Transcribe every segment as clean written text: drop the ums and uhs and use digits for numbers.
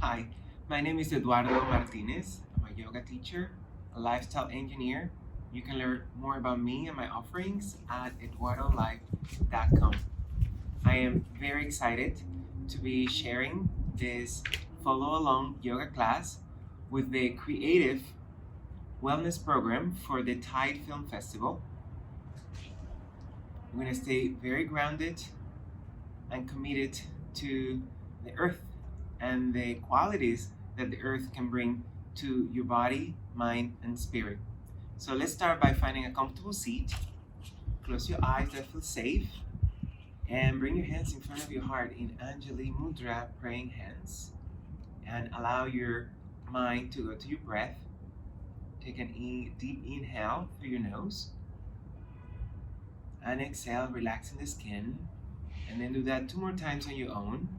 Hi, my name is Eduardo Martinez. I'm a yoga teacher, a lifestyle engineer. You can learn more about me and my offerings at eduardolife.com. I am very excited to be sharing this follow along yoga class with the creative wellness program for the Tide Film Festival. We're going to stay very grounded and committed to the earth and the qualities that the earth can bring to your body, mind, and spirit. So let's start by finding a comfortable seat. Close your eyes that feel safe. And bring your hands in front of your heart in Anjali Mudra, praying hands. And allow your mind to go to your breath. Take an deep inhale through your nose. And exhale, relaxing the skin. And then do that 2 more times on your own.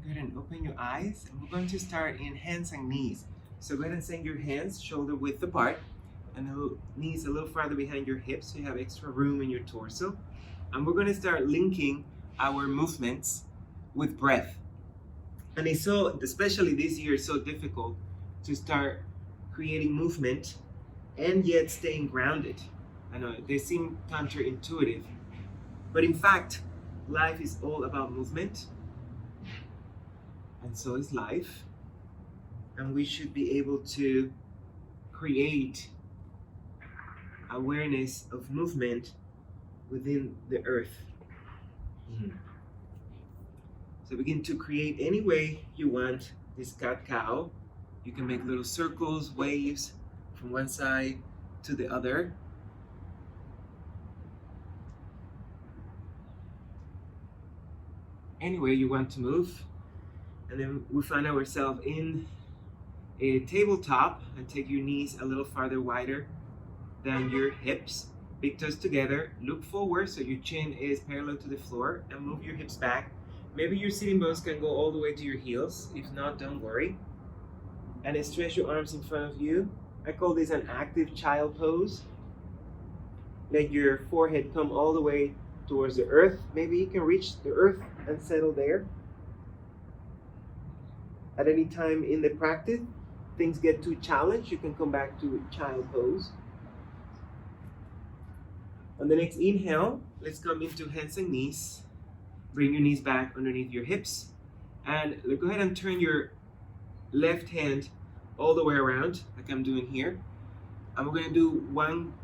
Go ahead and open your eyes, and we're going to start in hands and knees. So go ahead and send your hands shoulder width apart and the knees a little farther behind your hips so you have extra room in your torso. And we're going to start linking our movements with breath. And it's so, especially this year, it's so difficult to start creating movement and yet staying grounded. I know they seem counterintuitive, but in fact, life is all about movement. And so is life. And we should be able to create awareness of movement within the earth. So begin to create any way you want this cat-cow. You can make little circles, waves from one side to the other. Any way you want to move. And then we find ourselves in a tabletop, and take your knees a little farther wider than your hips. Big toes together, look forward so your chin is parallel to the floor, and move your hips back. Maybe your sitting bones can go all the way to your heels. If not, don't worry. And then stretch your arms in front of you. I call this an active child pose. Let your forehead come all the way towards the earth. Maybe you can reach the earth and settle there. At any time in the practice, things get too challenged, you can come back to child pose. On the next inhale, let's come into hands and knees. Bring your knees back underneath your hips. And go ahead and turn your left hand all the way around, like I'm doing here. And we're going to do one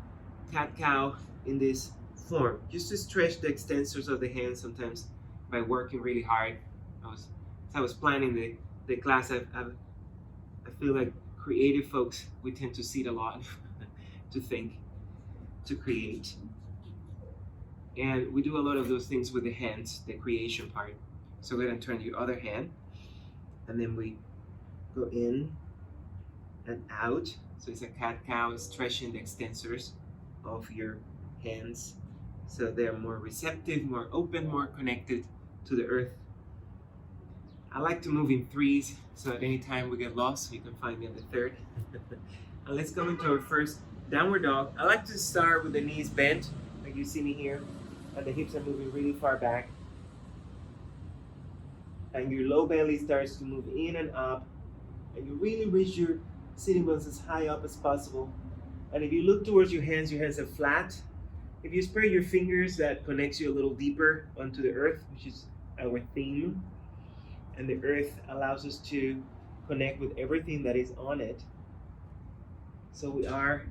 cat-cow in this form, just to stretch the extensors of the hands sometimes by working really hard. As I was planning the class, I feel like creative folks, we tend to sit a lot to think, to create. And we do a lot of those things with the hands, the creation part. So go ahead and turn your other hand. And then we go in and out. So it's a cat-cow, stretching the extensors of your hands so they're more receptive, more open, more connected to the earth. I like to move in threes, so at any time we get lost, you can find me on the third. And let's go into our first downward dog. I like to start with the knees bent, like you see me here, and the hips are moving really far back. And your low belly starts to move in and up, and you really reach your sitting bones as high up as possible. And if you look towards your hands are flat. If you spread your fingers, that connects you a little deeper onto the earth, which is our theme. And the earth allows us to connect with everything that is on it. So we are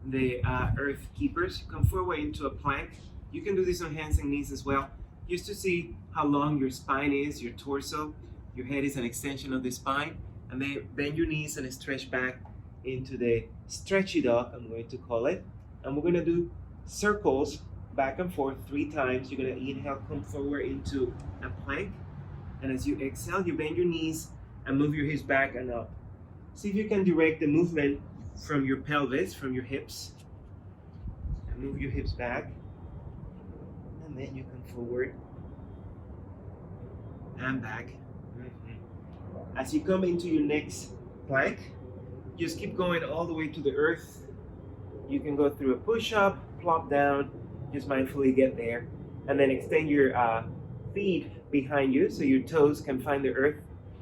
the earth keepers. Come forward into a plank. You can do this on hands and knees as well, just to see how long your spine is, your torso. Your head is an extension of the spine. And then bend your knees and stretch back into the stretchy dog, I'm going to call it. And we're going to do circles back and forth 3 times. You're going to inhale, come forward into a plank. And as you exhale, you bend your knees and move your hips back and up. See if you can direct the movement from your pelvis, from your hips. And move your hips back. And then you come forward and back. As you come into your next plank, just keep going all the way to the earth. You can go through a push-up, plop down, just mindfully get there, and then extend your feet behind you so your toes can find the earth,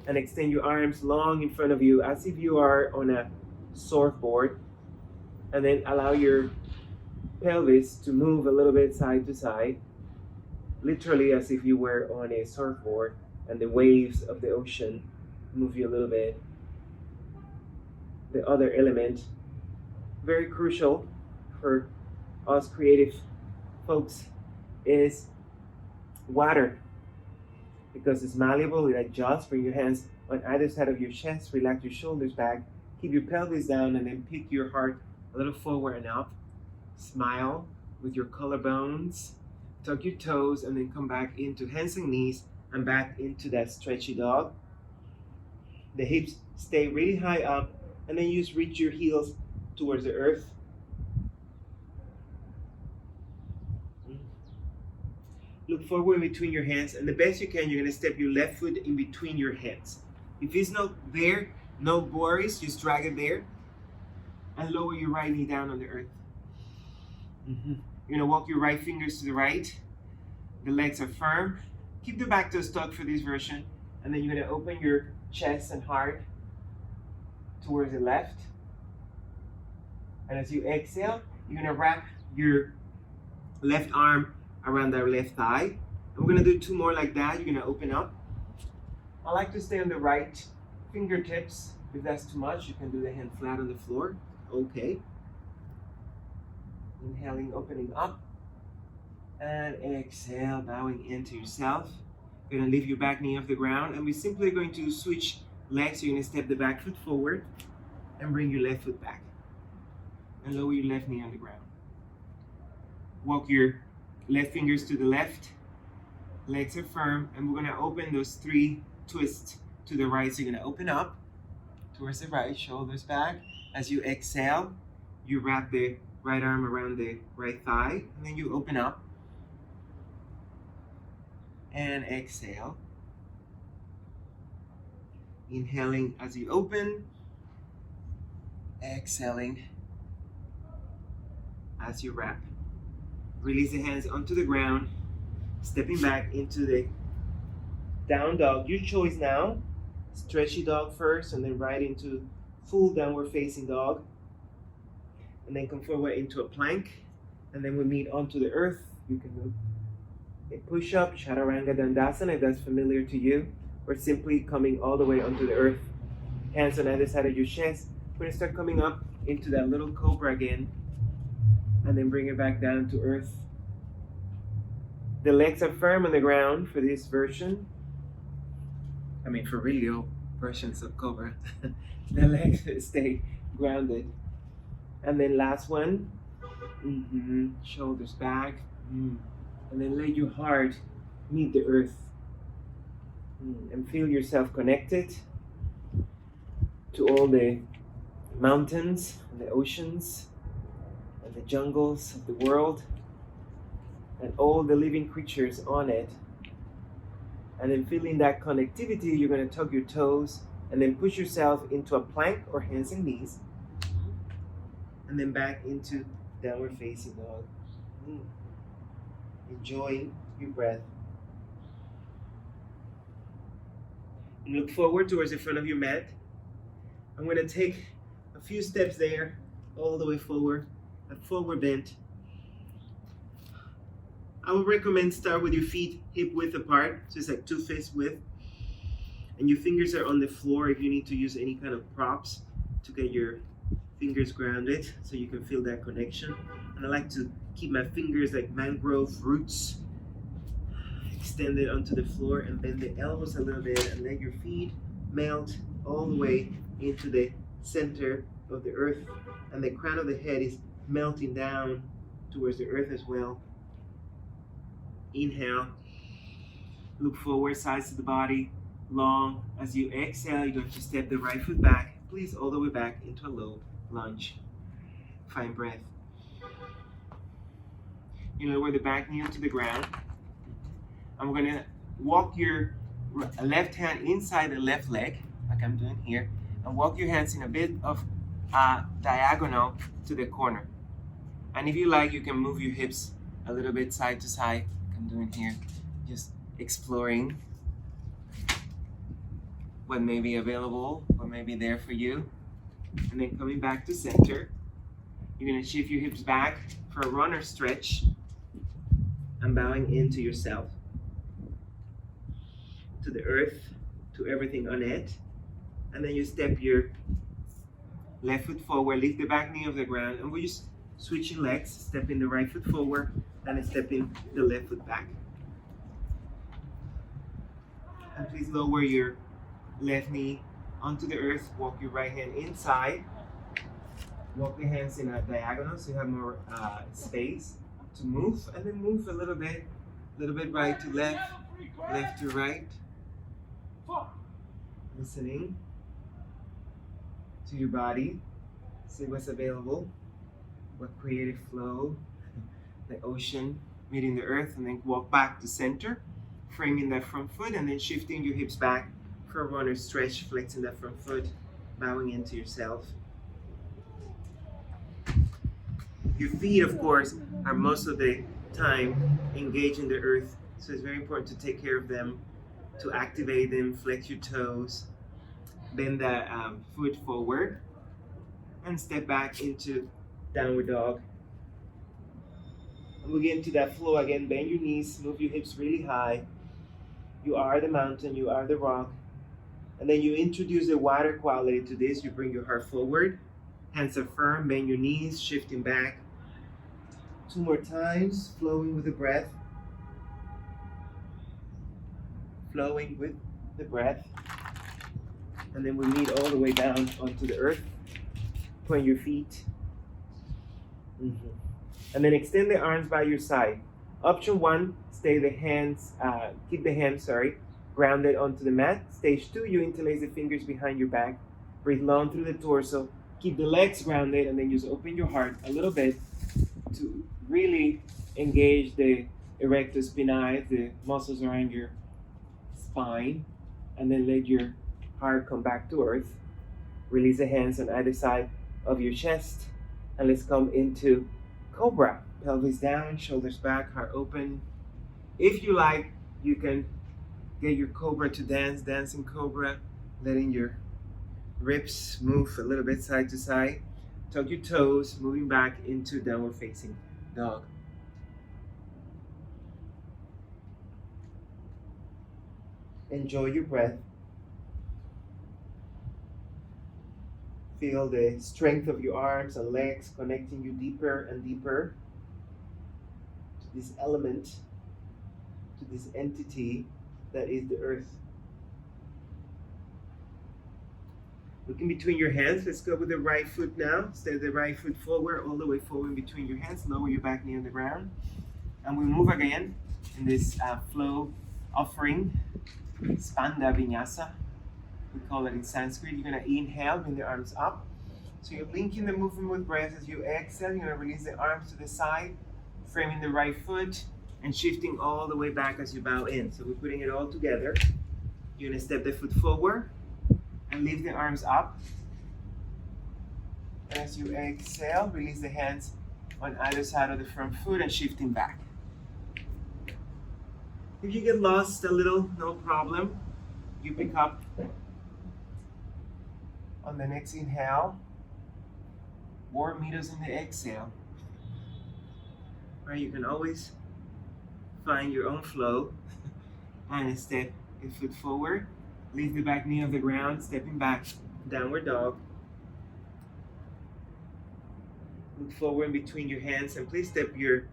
and extend your arms long in front of you as if you are on a surfboard, and then allow your pelvis to move a little bit side to side, literally as if you were on a surfboard and the waves of the ocean move you a little bit. The other element, very crucial for us creative folks, is water, because it's malleable, it adjusts. Bring your hands on either side of your chest, relax your shoulders back, keep your pelvis down, and then pick your heart a little forward and up. Smile with your collarbones, tuck your toes, and then come back into hands and knees and back into that stretchy dog. The hips stay really high up, and then you just reach your heels towards the earth. Look forward in between your hands, and the best you can, you're going to step your left foot in between your hands. If it's not there, no worries, just drag it there, and lower your right knee down on the earth. You're going to walk your right fingers to the right. The legs are firm. Keep the back toes tucked for this version, and then you're going to open your chest and heart towards the left. And as you exhale, you're going to wrap your left arm around that left thigh. And we're going to do 2 more like that. You're going to open up. I like to stay on the right fingertips. If that's too much, you can do the hand flat on the floor. Okay. Inhaling, opening up. And exhale, bowing into yourself. You're going to leave your back knee off the ground. And we're simply going to switch legs. So you're going to step the back foot forward and bring your left foot back. And lower your left knee on the ground. Walk your left fingers to the left. Legs are firm. And we're going to open those 3 twists to the right. So you're going to open up towards the right, shoulders back. As you exhale, you wrap the right arm around the right thigh. And then you open up. And exhale. Inhaling as you open. Exhaling as you wrap. Release the hands onto the ground, stepping back into the down dog. Your choice now. Stretchy dog first, and then right into full downward facing dog. And then come forward into a plank, and then we meet onto the earth. You can do a push-up, Chaturanga, Dandasana, if that's familiar to you, or simply coming all the way onto the earth. Hands on either side of your chest. We're going to start coming up into that little cobra again, and then bring it back down to earth. The legs are firm on the ground for this version. I mean, for real versions of cobra. The legs stay grounded. And then last one. Shoulders back. And then let your heart meet the earth. And feel yourself connected to all the mountains and the oceans and the jungles of the world and all the living creatures on it. And then feeling that connectivity, you're going to tug your toes and then push yourself into a plank or hands and knees, and then back into downward facing dog. Enjoying your breath. And look forward towards the front of your mat. I'm going to take a few steps there, all the way forward, a forward bend. I would recommend start with your feet hip width apart, so it's like 2 fists width. And your fingers are on the floor if you need to use any kind of props to get your fingers grounded so you can feel that connection. And I like to keep my fingers like mangrove roots extended onto the floor, and bend the elbows a little bit and let your feet melt all the way into the center of the earth, and the crown of the head is melting down towards the earth as well. Inhale, look forward, sides of the body long. As you exhale, you're going to step the right foot back, please, all the way back into a low lunge. Find breath. You lower the back knee onto the ground. I'm going to walk your left hand inside the left leg, like I'm doing here, and walk your hands in a bit of diagonal to the corner. And if you like, you can move your hips a little bit side to side, like I'm doing here, just exploring what may be available, what may be there for you. And then coming back to center, you're gonna shift your hips back for a runner stretch and bowing into yourself, to the earth, to everything on it. And then you step your left foot forward, lift the back knee off the ground, and we're just switching legs, stepping the right foot forward and stepping the left foot back. And please lower your left knee onto the earth, walk your right hand inside, walk the hands in a diagonal so you have more space to move, and then move a little bit right to left, left to right, listening to your body, see what's available, what creative flow, the ocean meeting the earth, and then walk back to center, framing that front foot, and then shifting your hips back for a runner stretch, flexing that front foot, bowing into yourself. Your feet, of course, are most of the time engaging the earth, so it's very important to take care of them, to activate them, flex your toes, bend that foot forward, and step back into downward dog. And we'll get into that flow again. Bend your knees, move your hips really high. You are the mountain, you are the rock. And then you introduce the water quality to this. You bring your heart forward, hands are firm, bend your knees, shifting back. 2 more times, flowing with the breath. Flowing with the breath. And then we meet all the way down onto the earth. Point your feet. And then extend the arms by your side. Option 1, keep the hands, grounded onto the mat. Stage 2, you interlace the fingers behind your back. Breathe long through the torso. Keep the legs grounded, and then just open your heart a little bit to really engage the erector spinae, the muscles around your spine, and then let your heart come back to earth. Release the hands on either side of your chest, and let's come into Cobra. Pelvis down, shoulders back, heart open. If you like, you can get your Cobra to dance, dancing Cobra, letting your ribs move a little bit side to side. Tuck your toes, moving back into downward facing dog. Enjoy your breath. Feel the strength of your arms and legs connecting you deeper and deeper to this element, to this entity that is the earth. Looking between your hands, let's go with the right foot now. Step the right foot forward, all the way forward between your hands. Lower your back knee on the ground. And we move again in this flow offering, Panda Vinyasa. We call it in Sanskrit. You're going to inhale, bring the arms up. So you're linking the movement with breath. As you exhale, you're going to release the arms to the side, framing the right foot, and shifting all the way back as you bow in. So we're putting it all together. You're going to step the foot forward and lift the arms up. And as you exhale, release the hands on either side of the front foot and shifting back. If you get lost a little, no problem. You pick up on the next inhale, or meet us in the exhale. Right, you can always find your own flow and step your foot forward, leave the back knee off the ground, stepping back, downward dog. Look forward in between your hands, and please step your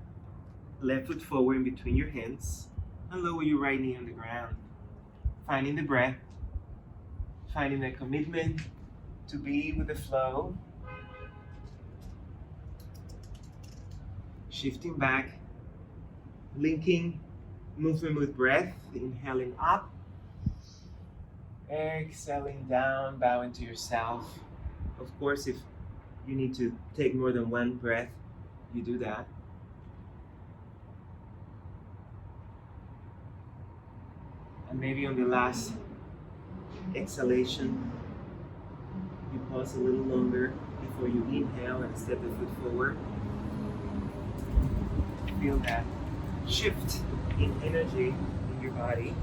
left foot forward in between your hands and lower your right knee on the ground. Finding the breath, finding the commitment to be with the flow. Shifting back, linking movement with breath, inhaling up, exhaling down, bow into yourself. Of course, if you need to take more than one breath, you do that. And maybe on the last exhalation, you pause a little longer before you inhale and step the foot forward. feel that shift in energy in your body.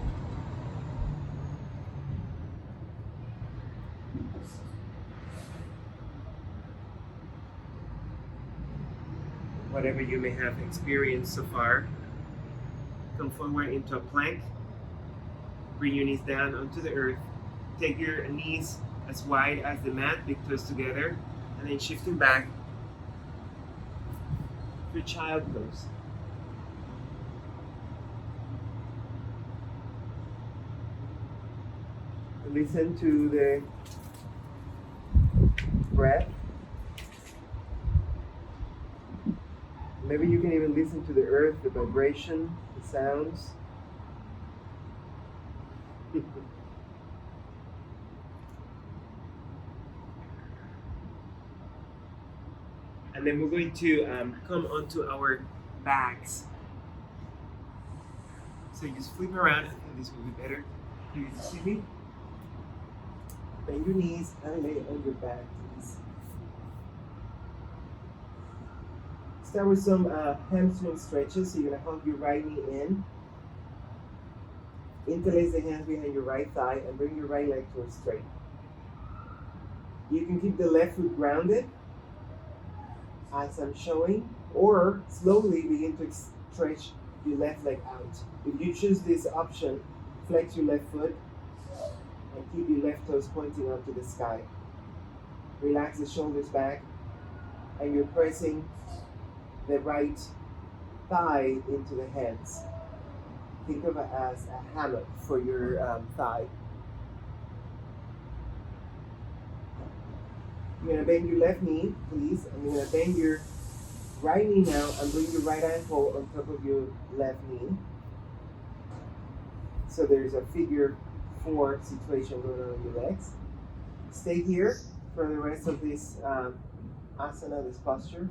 Whatever you may have experienced so far, come forward into a plank. Bring your knees down onto the earth. Take your knees as wide as the mat, big toes together, and then shifting back to child pose. Listen to the breath. Maybe you can even listen to the earth, the vibration, the sounds. And then we're going to come onto our backs. So you just flip around. I think this will be better. Do you see me? Bend your knees and lay on your back, please. Start with some hamstring stretches. So you're going to hug your right knee in. Interlace the hands behind your right thigh and bring your right leg towards straight. You can keep the left foot grounded as I'm showing, or slowly begin to stretch your left leg out. If you choose this option, flex your left foot and keep your left toes pointing up to the sky. Relax the shoulders back, and you're pressing the right thigh into the hands. Think of it as a hammock for your thigh. You're going to bend your left knee, please, and you're going to bend your right knee now and bring your right ankle on top of your left knee. So there's a figure 4 situation going on in your legs. Stay here for the rest of this asana, this posture,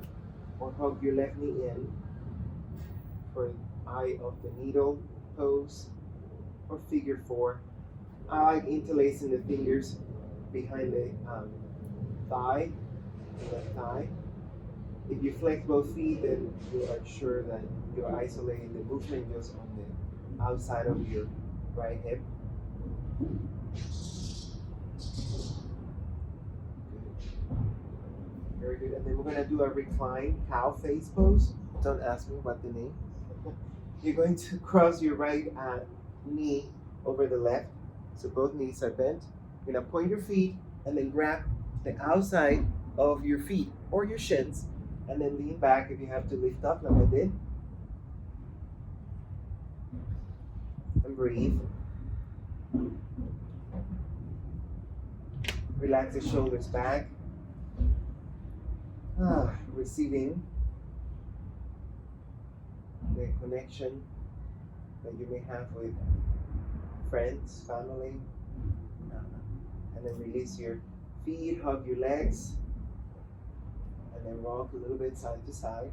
or hug your left knee in for eye of the needle pose, or figure 4. I like interlacing the fingers behind the thigh, the left thigh. If you flex both feet, then you are sure that you're isolating the movement just on the outside of your right hip. Good. Very good. And then we're going to do a recline cow face pose. Don't ask me what the name. You're going to cross your right knee over the left, so both knees are bent. You're going to point your feet and then grab the outside of your feet or your shins, and then lean back if you have to lift up like I did. And breathe. Relax the shoulders back. Receiving the connection that you may have with friends, family. And then release your feet, hug your legs, and then rock a little bit side to side.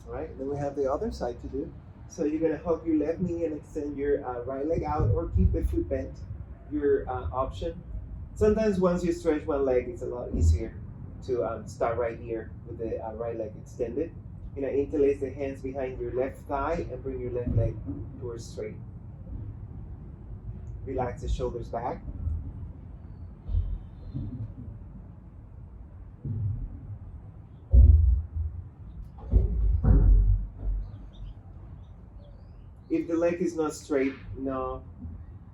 All right, then we have the other side to do. So you're going to hug your left knee and extend your right leg out, or keep the foot bent, your option. Sometimes once you stretch one leg, it's a lot easier to start right here with the right leg extended. You're going to interlace the hands behind your left thigh and bring your left leg towards straight. Relax the shoulders back. If the leg is not straight, no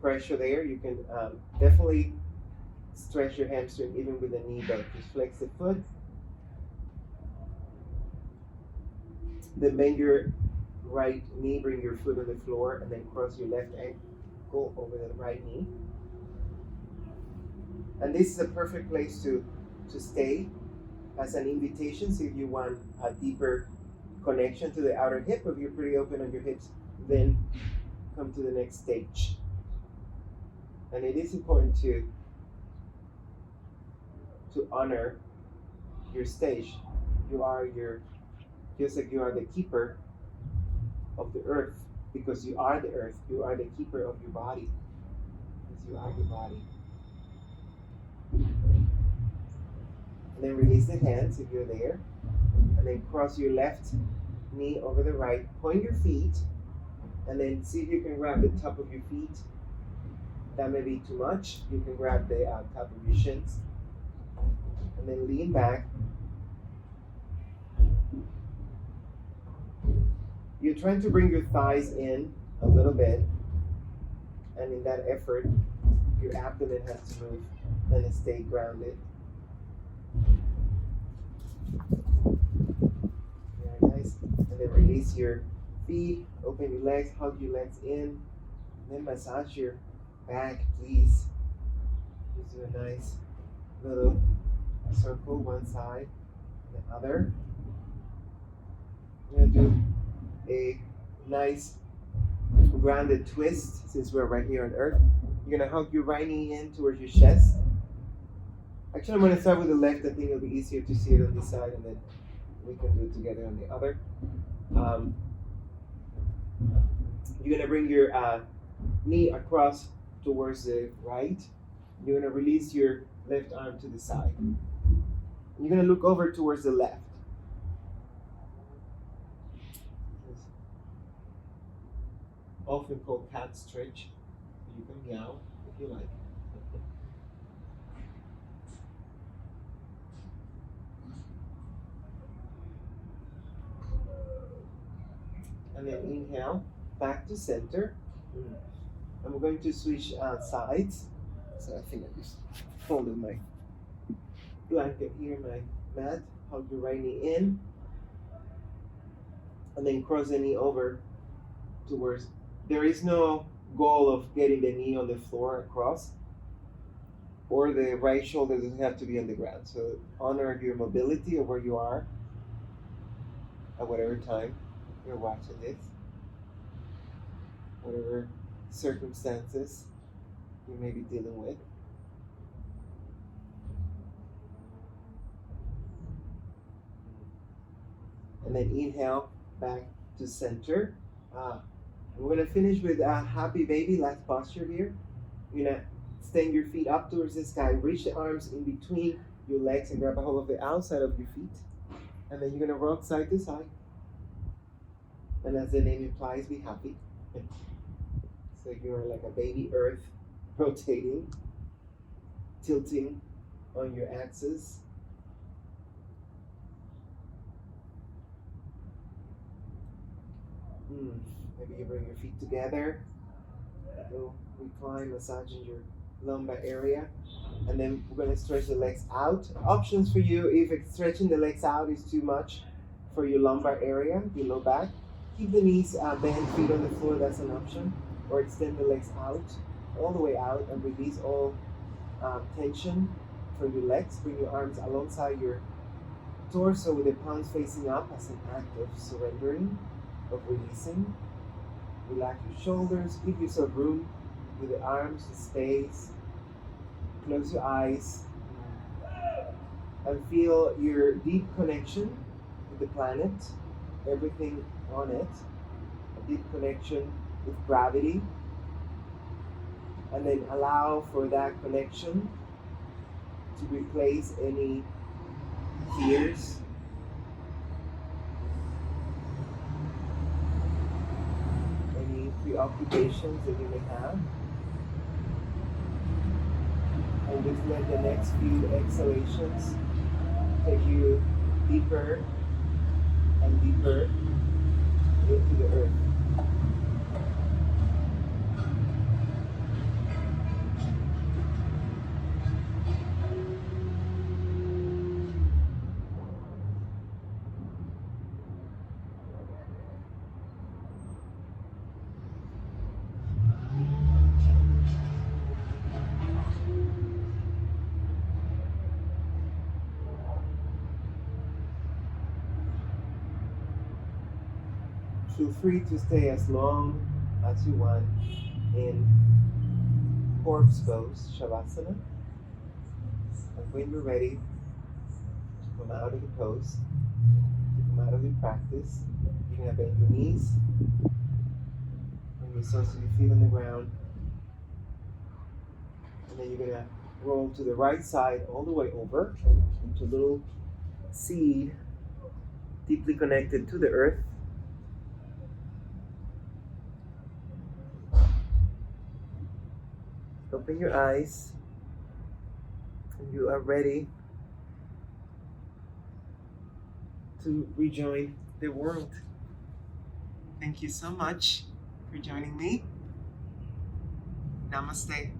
pressure there. You can definitely stretch your hamstring even with the knee bent. Just flex the foot. Then bend your right knee, bring your foot on the floor, and then cross your left ankle over the right knee. And this is a perfect place to stay as an invitation. So if you want a deeper connection to the outer hip, if you're pretty open on your hips, then come to the next stage. And it is important to honor your stage. You are just like you are the keeper of the earth, because you are the earth. You are the keeper of your body, because you are your body. And then release the hands if you're there. And then cross your left knee over the right. Point your feet, and then see if you can grab the top of your feet. That may be too much. You can grab the top of your shins. And then lean back. You're trying to bring your thighs in a little bit. And in that effort, your abdomen has to move and stay grounded. Very nice. And then release your feet, open your legs, hug your legs in, and then massage your back, please. Just do a nice little circle, one side and the other. We're going to do a nice grounded twist since we're right here on earth. You're going to hug your right knee in towards your chest. Actually, I'm going to start with the left. I think it'll be easier to see it on this side, and then we can do it together on the other. You're going to bring your knee across towards the right. You're going to release your left arm to the side. You're going to look over towards the left. Often called cat stretch. You can meow if you like. And then inhale, back to center. And we're going to switch sides. So I think I just folded my blanket here, my mat. Hug your right knee in. And then cross the knee over towards. There is no goal of getting the knee on the floor across, or the right shoulder doesn't have to be on the ground. So honor your mobility of where you are at whatever time you're watching this, whatever circumstances you may be dealing with. And then inhale back to center. We're going to finish with a happy baby, last posture here. You're going to extend your feet up towards the sky. Reach the arms in between your legs and grab a hold of the outside of your feet. And then you're going to rock side to side. And as the name implies, be happy. So you're like a baby earth rotating, tilting on your axis. Maybe you bring your feet together, go recline, massaging your lumbar area, and then we're going to stretch the legs out. Options for you, if stretching the legs out is too much for your lumbar area, your low back, keep the knees bent, feet on the floor, that's an option, or extend the legs out, all the way out, and release all tension for your legs. Bring your arms alongside your torso with the palms facing up as an act of surrendering, of releasing. Relax your shoulders, give yourself room with the arms, the space. Close your eyes and feel your deep connection with the planet, everything on it, a deep connection with gravity. And then allow for that connection to replace any fears, preoccupations that you may have, and just let the next few exhalations take you deeper and deeper into the earth. Feel free to stay as long as you want in corpse pose, Shavasana. And when you're ready to come out of the pose, to come out of the practice, you're going to bend your knees, bring your soles of your feet on the ground, and then you're going to roll to the right side all the way over into a little seed deeply connected to the earth. Open your eyes, and you are ready to rejoin the world. Thank you so much for joining me. Namaste.